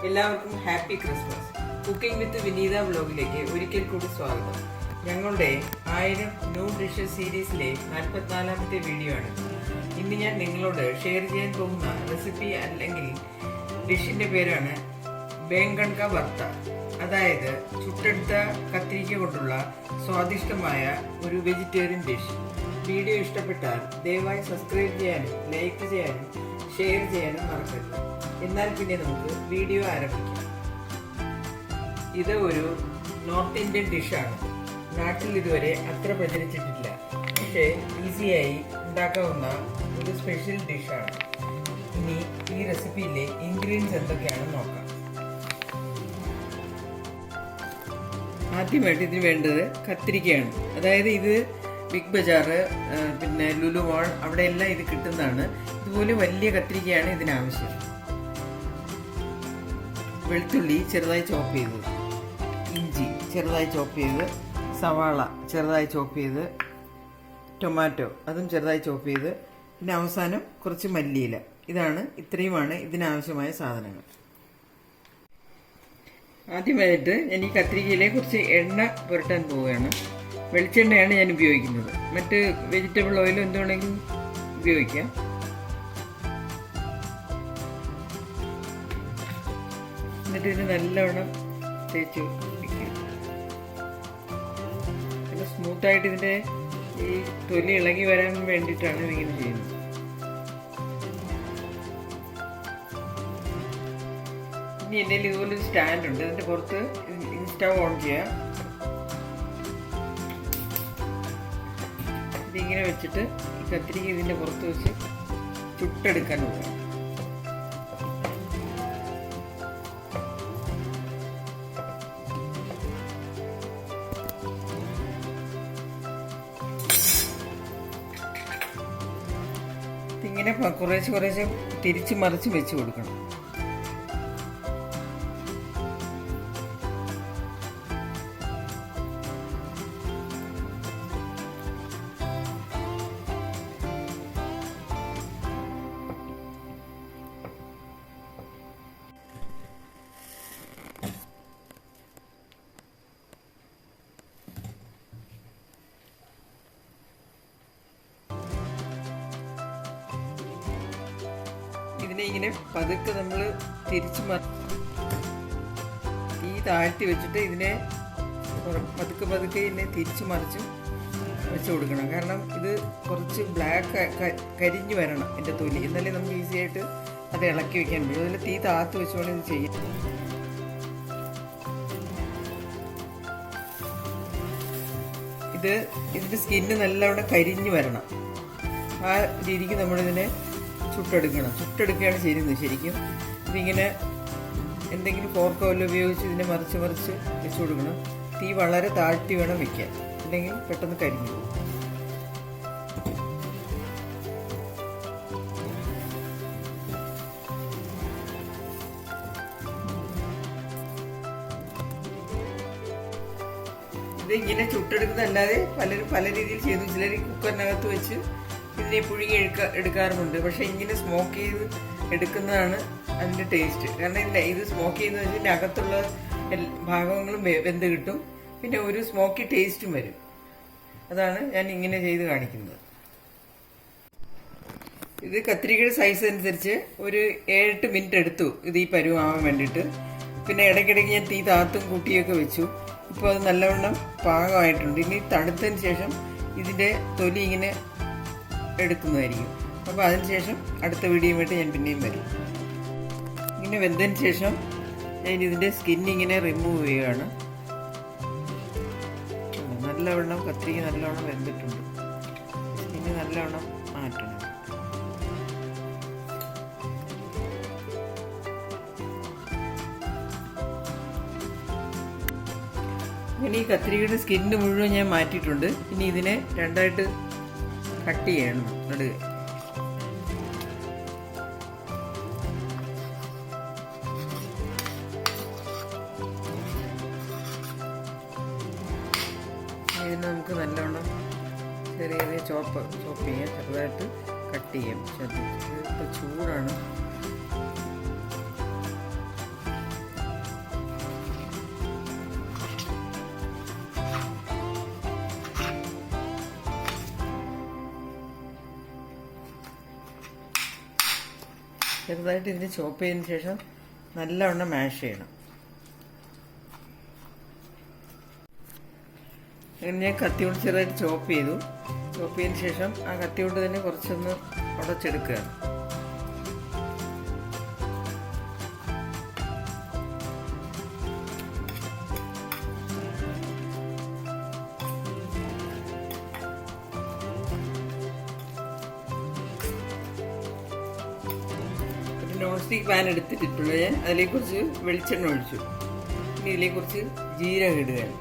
എല്ലാവർക്കും happy Christmas. Cooking with വിനീത വ്ലോഗിലേക്ക് ഒരിക്കൽ കൂടി സ്വാഗതം. ഞങ്ങളുടെ 1000 ന്യൂ ഡിഷസ് സീരീസിലെ 44ാമത്തെ വീഡിയോ ആണ്. ഇന്ന് ഞാൻ നിങ്ങളോട് ഷെയർ ചെയ്യാൻ പോകുന്ന റെസിപ്പി അല്ലെങ്കിൽ ഡിഷിന്റെ പേരാണ് ബേങ്കൺ കാ ഭർത്ത. അതായത് ചുട്ടെടുത്ത കത്തിരിക്ക കൊണ്ടുള്ള സ്വാദിഷ്ടമായ ഒരു വെജിറ്റേറിയൻ ഡിഷ്. വീഡിയോ ഇഷ്ടപ്പെട്ടാൽ ദയവായി സബ്സ്ക്രൈബ് ചെയ്യാനും ലൈക്ക് ചെയ്യാനും ഷെയർ ചെയ്യാനും മറക്കരുത്. എന്നാൽ പിന്നെ നമുക്ക് വീഡിയോ ആരംഭിക്കാം. ഇത് ഒരു നോർത്ത് ഇന്ത്യൻ ഡിഷാണ്. നാട്ടിൽ ഇതുവരെ അത്ര പ്രചരിച്ചിട്ടില്ല, പക്ഷേ ഈസിയായി ഉണ്ടാക്കാവുന്ന ഒരു സ്പെഷ്യൽ ഡിഷാണ്. ഇനി ഈ റെസിപ്പിയിലെ ഇൻഗ്രീഡിയൻസ് എന്തൊക്കെയാണെന്ന് നോക്കാം. ആദ്യമായിട്ട് ഇതിന് വേണ്ടത് കത്തിരിക്കയാണ്. അതായത് ഇത് ബിഗ് ബജാർ, പിന്നെ ലുലു മാൾ, അവിടെ എല്ലാം ഇത് കിട്ടുന്നതാണ്. ഇതുപോലെ വലിയ കത്തിരിക്കയാണ് ഇതിനാവശ്യം. വെളുത്തുള്ളി ചെറുതായി ചോപ്പ് ചെയ്ത്, ഇഞ്ചി ചെറുതായി ചോപ്പ് ചെയ്ത്, സവാള ചെറുതായി ചോപ്പ് ചെയ്ത്, ടൊമാറ്റോ അതും ചെറുതായി ചോപ്പ് ചെയ്ത്, പിന്നെ അവസാനം കുറച്ച് മല്ലിയില. ഇത്രയുമാണ് ഇതിനാവശ്യമായ സാധനങ്ങൾ. ആദ്യമായിട്ട് ഞാൻ ഈ കത്തിരിക്കയിലെ കുറച്ച് എണ്ണ പുരട്ടാൻ പോവുകയാണ്. വെളിച്ചെണ്ണയാണ് ഞാൻ ഉപയോഗിക്കുന്നത്. മറ്റ് വെജിറ്റബിൾ ഓയിലും എന്തുവേണമെങ്കിലും ഉപയോഗിക്കാം. എന്നിട്ട് ഇത് നല്ലവണ്ണം തേച്ച് വയ്ക്കാം. പിന്നെ സ്മൂത്തായിട്ട് ഇതിൻ്റെ ഈ തൊലി ഇളകി വരാൻ വേണ്ടിയിട്ടാണ് ഇതിങ്ങനെ ചെയ്യുന്നത്. ഇനി എൻ്റെ ഇതുപോലൊരു സ്റ്റാൻഡ് ഉണ്ട്. അതിൻ്റെ പുറത്ത് സ്റ്റവ് ഓൺ ചെയ്യാം. ഇതിങ്ങനെ വെച്ചിട്ട് ഈ കത്തിരിക്ക ഇതിൻ്റെ പുറത്ത് വെച്ച് ചുട്ടെടുക്കാൻ പോകാം. ഇതിങ്ങനെ കുറേശ്ശെ തിരിച്ച് മറിച്ച് വെച്ച് കൊടുക്കണം. ഇതിനെ ഇങ്ങനെ പതുക്കെ നമ്മൾ തിരിച്ച് തീ താഴ്ത്തി വെച്ചിട്ട് ഇതിനെ പതുക്കെ ഇതിനെ തിരിച്ച് മറിച്ച് വെച്ച് കൊടുക്കണം. കാരണം ഇത് കുറച്ച് ബ്ലാക്ക് കരിഞ്ഞു വരണം എൻ്റെ തൊലി, എന്നാലേ നമുക്ക് ഈസി ആയിട്ട് അത് ഇളക്കി വെക്കാൻ പറ്റും. അതിൽ തീ താഴ്ത്തി വെച്ചുകൊണ്ട് ഇത് ചെയ്യാം. ഇതിൻ്റെ സ്കിന്ന് നല്ലവണ്ണം കരിഞ്ഞു വരണം. ആ രീതിക്ക് നമ്മളിതിനെ ചുട്ടെടുക്കുകയാണ് ചെയ്യുന്നത്. ശരിക്കും ഇതിങ്ങനെ എന്തെങ്കിലും ഫോർക്കോ വല്ലതും ഉപയോഗിച്ച് ഇതിനെ മറിച്ച് വെച്ച് കൊടുക്കണം. തീ വളരെ താഴ്ത്തി വേണം വെക്കാൻ, അല്ലെങ്കിൽ പെട്ടെന്ന് കരിഞ്ഞു പോകും. ഇത് ഇങ്ങനെ ചുട്ടെടുക്കുന്നതല്ലാതെ പലരും പല രീതിയിൽ ചെയ്യുന്നു. ചിലർ കുക്കറിനകത്ത് വെച്ച് ഇതിനെ പുഴുങ്ങി എടുക്കാറുമുണ്ട്. പക്ഷെ ഇങ്ങനെ സ്മോക്ക് ചെയ്ത് എടുക്കുന്നതാണ് അതിൻ്റെ ടേസ്റ്റ്. കാരണം ഇത് സ്മോക്ക് ചെയ്യുന്നത് വെച്ചാൽ ഇതിൻ്റെ അകത്തുള്ള ഭാഗങ്ങളും വെന്ത് കിട്ടും, പിന്നെ ഒരു സ്മോക്കി ടേസ്റ്റും വരും. അതാണ് ഞാൻ ഇങ്ങനെ ചെയ്ത് കാണിക്കുന്നത്. ഇത് കത്തിരിക്കയുടെ സൈസ് അനുസരിച്ച് ഒരു 7-8 മിനിറ്റ് എടുത്തു ഇത് ഈ പരുവാൻ വേണ്ടിയിട്ട്. പിന്നെ ഇടയ്ക്കിടയ്ക്ക് ഞാൻ തീ താത്തും കൂട്ടിയൊക്കെ വെച്ചു. ഇപ്പോൾ അത് നല്ലവണ്ണം പാകമായിട്ടുണ്ട്. ഇനി തണുത്തതിന് ശേഷം ഇതിൻ്റെ തൊലി ഇങ്ങനെ എടുക്കുന്നതായിരിക്കും. അപ്പോൾ അതിനുശേഷം അടുത്ത വീഡിയോയുമായിട്ട് ഞാൻ പിന്നെയും വരും. ഇങ്ങനെ വെന്തതിന് ശേഷം ഞാൻ ഇതിൻ്റെ സ്കിന്നിങ്ങനെ റിമൂവ് ചെയ്യുകയാണ്. നല്ലവണ്ണം കത്തിരിക്ക നല്ലവണ്ണം വെന്തിട്ടുണ്ട്. സ്കിന്ന് നല്ലവണ്ണം മാറ്റണം. ഇനി ഈ കത്തിരിക്കയുടെ സ്കിന്ന് മുഴുവൻ ഞാൻ മാറ്റിയിട്ടുണ്ട്. ഇനി ഇതിനെ രണ്ടായിട്ട് കട്ട് ചെയ്യണം. നടുക ഇതിന് നമുക്ക് നല്ലവണ്ണം ചെറിയ ചോപ്പ് ചെയ്യാം, ചെറുതായിട്ട് കട്ട് ചെയ്യാം. ഇപ്പോൾ ചൂടാണ്. ചെറുതായിട്ട് ഇതിന് ചോപ്പ് ചെയ്തതിന് ശേഷം നല്ലവണ്ണം മാഷ് ചെയ്യണം. അങ്ങനെ ഞാൻ കത്തി കൊണ്ട് ചെറുതായിട്ട് ചോപ്പ് ചെയ്തതിന് ശേഷം ആ കത്തി കൊണ്ട് തന്നെ കുറച്ചൊന്ന് ഉടച്ചെടുക്കുകയാണ്. നോൺ സ്റ്റിക്ക് പാൻ എടുത്തിട്ടുള്ള ഞാൻ അതിലേക്ക് കുറച്ച് വെളിച്ചെണ്ണ ഒഴിച്ചു. ഇനി ഇതിലേക്ക് കുറച്ച് ജീരകം ഇടുകയാണ്.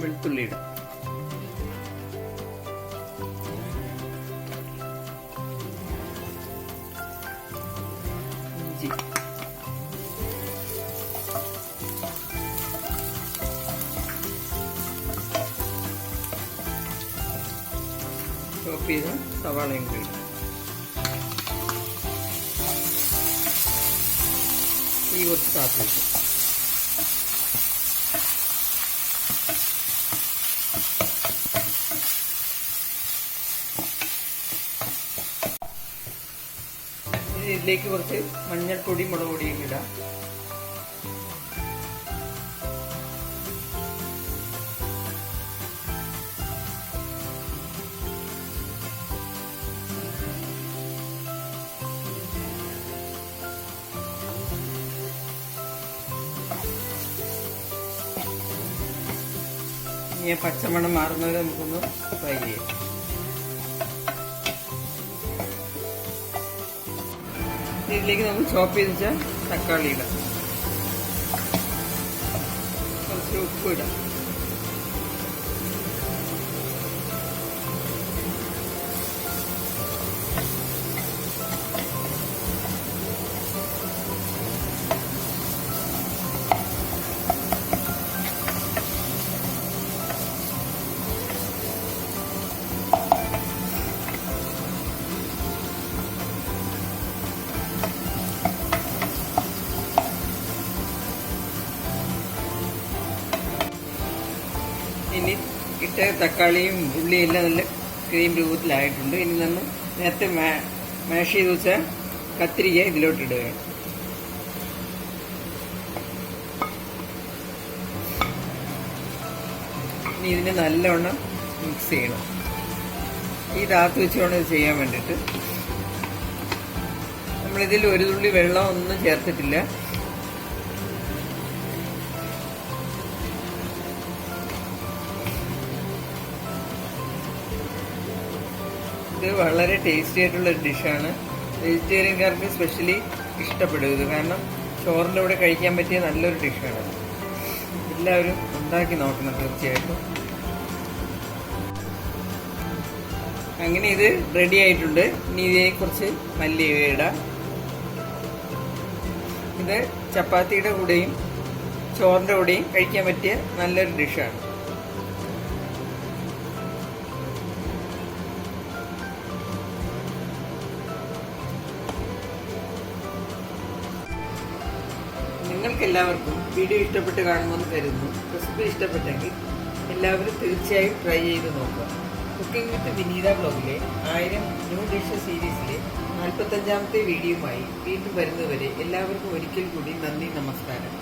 വെളുത്തുള്ളി ഇടാം. ഇഞ്ചി, ചോപ്പ് ചെയ്ത സവാളയും കൂടി ഇടാം. ഈ കുറച്ച് കാപ്പി വെച്ചു. ഇതിലേക്ക് കുറച്ച് മഞ്ഞൾപ്പൊടി, മുളക് പൊടിയും ഇടാം. ഇനി പച്ചമണം മാറുന്നവരെ നമുക്കൊന്ന് ഫ്രൈ ചെയ്യാം. ഇതിലേക്ക് നമുക്ക് ചോപ്പ് ചെയ്ത് വെച്ചാൽ തക്കാളി ഇടാം. കുറച്ച് ഉപ്പ് ഇടാം. ഇനി ഇട്ട തക്കാളിയും ഉള്ളിയും എല്ലാം നല്ല ക്രീം രൂപത്തിലായിട്ടുണ്ട്. ഇനി നമ്മൾ നേരത്തെ മാഷ് ചെയ്ത് വെച്ചാൽ കത്തിരിക്ക ഇതിലോട്ട് ഇടുകയാണ്. ഇനി ഇതിനെ നല്ലവണ്ണം മിക്സ് ചെയ്യണം. ഈ താത്ത് വെച്ച് വേണം ഇത് ചെയ്യാൻ വേണ്ടിയിട്ട്. നമ്മളിതിൽ ഒരു തുള്ളി വെള്ളം ഒന്നും ചേർത്തിട്ടില്ല. ഇത് വളരെ ടേസ്റ്റി ആയിട്ടുള്ള ഒരു ഡിഷാണ്. വെജിറ്റേറിയൻകാർക്ക് സ്പെഷ്യലി ഇഷ്ടപ്പെടും ഇത്. കാരണം ചോറിൻ്റെ കൂടെ കഴിക്കാൻ പറ്റിയ നല്ലൊരു ഡിഷാണ്. എല്ലാവരും ഉണ്ടാക്കി നോക്കണം തീർച്ചയായിട്ടും. അങ്ങനെ ഇത് റെഡി ആയിട്ടുണ്ട്. ഇനി ഇതിനെ കുറച്ച് മല്ലിയില ഇടാം. ഇത് ചപ്പാത്തിയുടെ കൂടെയും ചോറിൻ്റെ കൂടെയും കഴിക്കാൻ പറ്റിയ നല്ലൊരു ഡിഷാണ്. നിങ്ങൾക്കെല്ലാവർക്കും വീഡിയോ ഇഷ്ടപ്പെട്ട് കാണുമെന്ന് കരുതുന്നു. റെസിപ്പി ഇഷ്ടപ്പെട്ടെങ്കിൽ എല്ലാവരും തീർച്ചയായും ട്രൈ ചെയ്ത് നോക്കുക. കുക്കിംഗ് വിത്ത് വിനീത ബ്ലോഗിലെ 1000 ന്യൂ ഡിഷ് സീരീസിലെ 45ാമത്തെ വീഡിയോയുമായി വീണ്ടും വരുന്നവരെ എല്ലാവർക്കും ഒരിക്കൽ കൂടി നന്ദി, നമസ്കാരം.